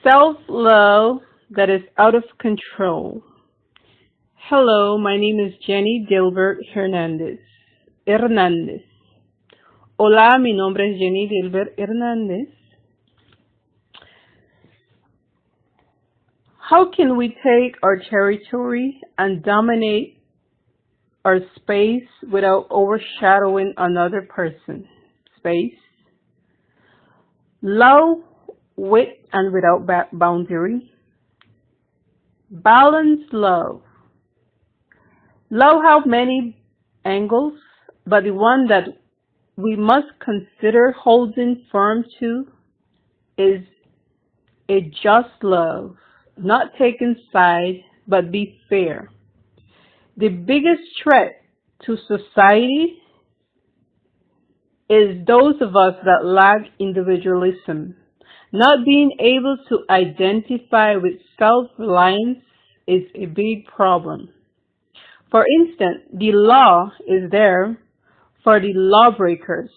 Self-love that is out of control. Hello, my name is Jenny Dilbert Hernandez. Hernández. Hola, mi nombre es Jenny Dilbert Hernández. How can we take our territory and dominate our space without overshadowing another person's space? Love with and without boundary. Balanced love. Love has many angles, but the one that we must consider holding firm to is a just love, not taking side, but be fair. The biggest threat to society is those of us that lack individualism. Not being able to identify with self-reliance is a big problem. For instance, the law is there for the lawbreakers,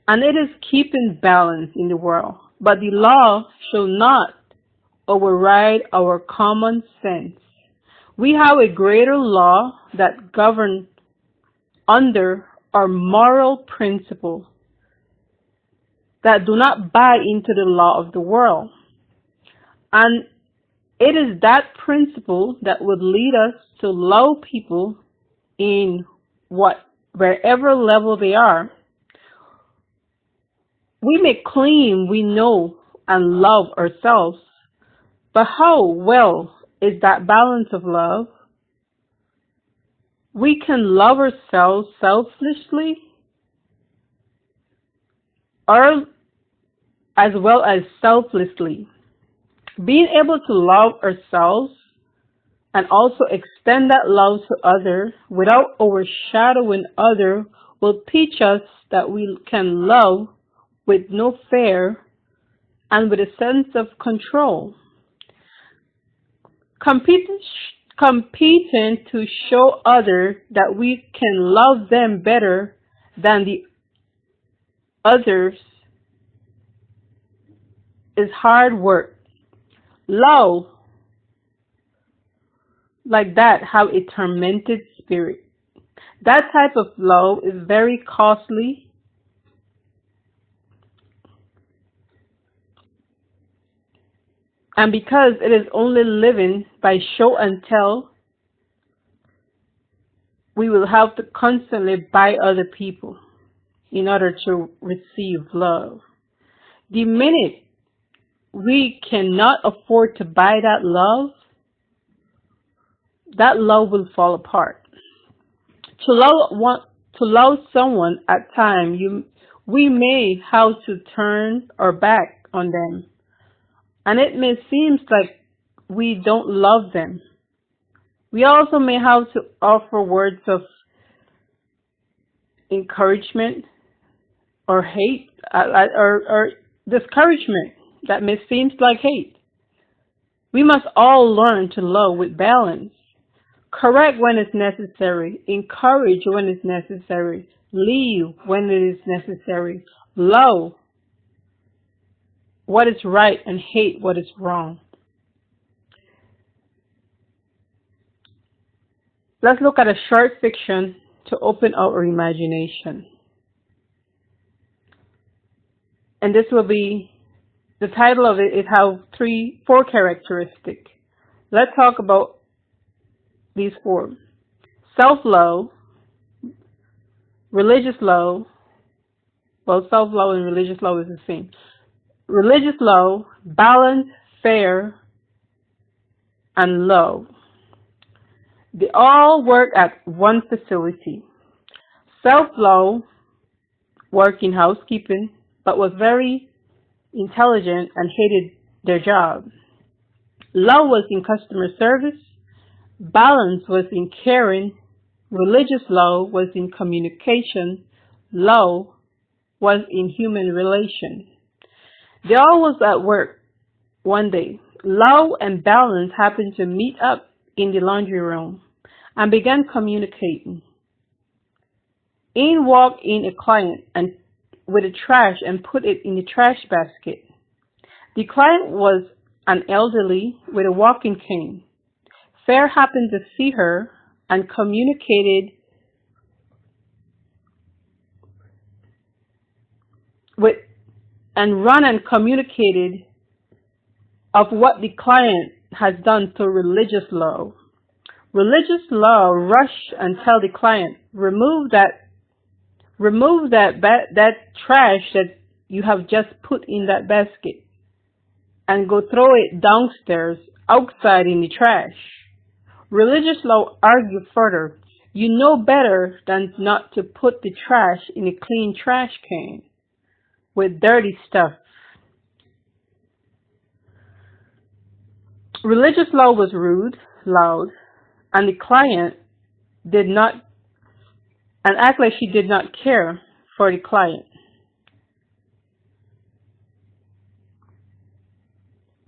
and it is keeping balance in the world. But the law shall not override our common sense. We have a greater law that governs under our moral principle that do not buy into the law of the world. And it is that principle that would lead us to love people in wherever level they are. We may claim we know and love ourselves, but how well is that balance of love? We can love ourselves selflessly or as well as selflessly. Being able to love ourselves and also extend that love to others without overshadowing others will teach us that we can love with no fear and with a sense of control. Competing to show others that we can love them better than the others is hard work. Love like that have a tormented spirit. That type of love is very costly and because it is only living by show and tell, we will have to constantly buy other people in order to receive love. The minute we cannot afford to buy that love will fall apart. To love someone at times, we may have to turn our back on them. And it may seem like we don't love them. We also may have to offer words of encouragement or hate or discouragement that may seem like hate. We must all learn to love with balance. Correct when it's necessary. Encourage when it's necessary. Leave when it is necessary. Love what is right and hate what is wrong. Let's look at a short fiction to open our imagination. And this will be, the title of it has four characteristics. Let's talk about these four. Self-love, religious love, well, self-love and religious love is the same. Religious love, balance, fair, and love. They all work at one facility. Self-love worked in housekeeping, but was very intelligent and hated their job. Love was in customer service. Balance was in caring. Religious love was in communication. Love was in human relation. They all was at work one day. Love and balance happened to meet up in the laundry room and began communicating. In walked in a client and with a trash and put it in the trash basket. The client was an elderly with a walking cane. Fair happened to see her and communicated with and run and communicated of what the client has done to religious law. Religious law rush and tell the client, remove that trash that you have just put in that basket and go throw it downstairs outside in the trash. Religious law argue further. You know better than not to put the trash in a clean trash can with dirty stuff. Religious law was rude, loud, and the client did not, and act like she did not care for the client.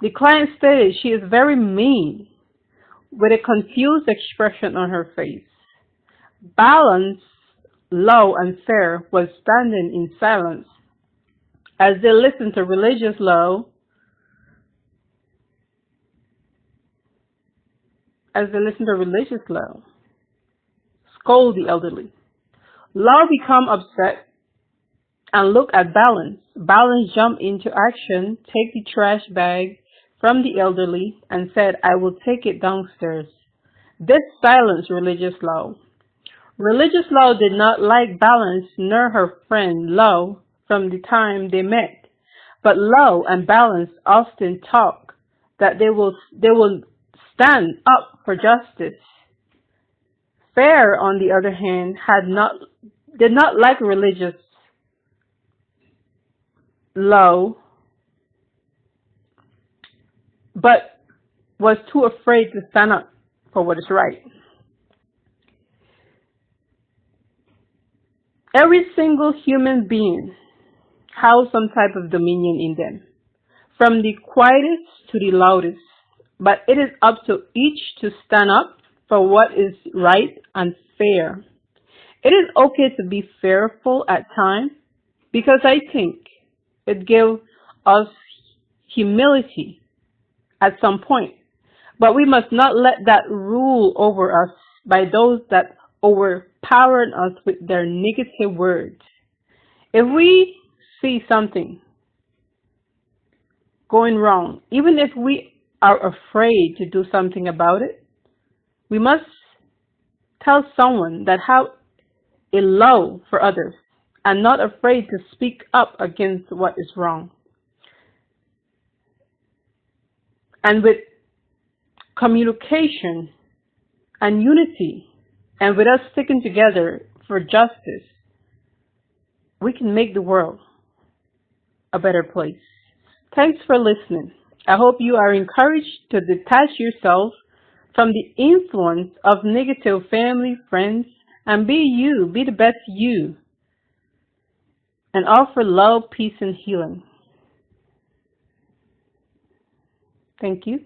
The client stated she is very mean with a confused expression on her face. Balance, low and fair was standing in silence as they listened to religious law scold the elderly. Law become upset and look at Balance. Balance jumped into action, take the trash bag from the elderly and said, I will take it downstairs. This silenced religious law. Religious law did not like Balance nor her friend Law from the time they met. But Law and Balance often talk that they will stand up for justice. Fair, on the other hand, did not like religious law, but was too afraid to stand up for what is right. Every single human being has some type of dominion in them, from the quietest to the loudest. But it is up to each to stand up for what is right and fair. It is okay to be fearful at times because I think it gives us humility at some point. But we must not let that rule over us by those that overpower us with their negative words. If we see something going wrong, even if we are afraid to do something about it, we must tell someone that have a love for others and not afraid to speak up against what is wrong. And with communication and unity, and with us sticking together for justice, we can make the world a better place. Thanks for listening. I hope you are encouraged to detach yourself from the influence of negative family, friends, and be you, be the best you, and offer love, peace, and healing. Thank you.